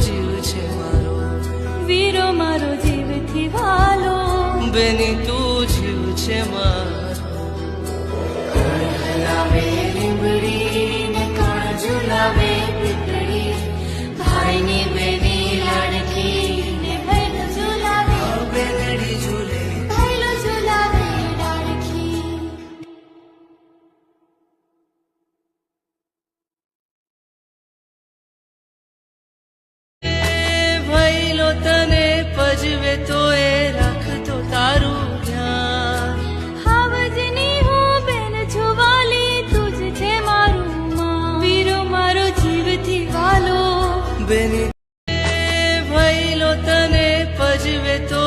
જીવ છે મારો, વીરો મારો જીવથી વાલો, બેની તું જીવ છે મારો. કોણ હલાવે લીંબડી ને કોણ ઝુલાવે પીપળી, ભાઈની બેની લાડકી ને ભૈલો ઝુલાવે, બેનડી ઝૂલે ભૈલો ઝુલાવે ડાળખી. ભઈલો તને પજવે તો એ રાખતો તારું ધ્યાન. હાવજની હું બેન છુવાલી, તુજ છે મારું માં, વીરો મારો જીવથી વાલો, બેની ભઈલો તને પજવે તો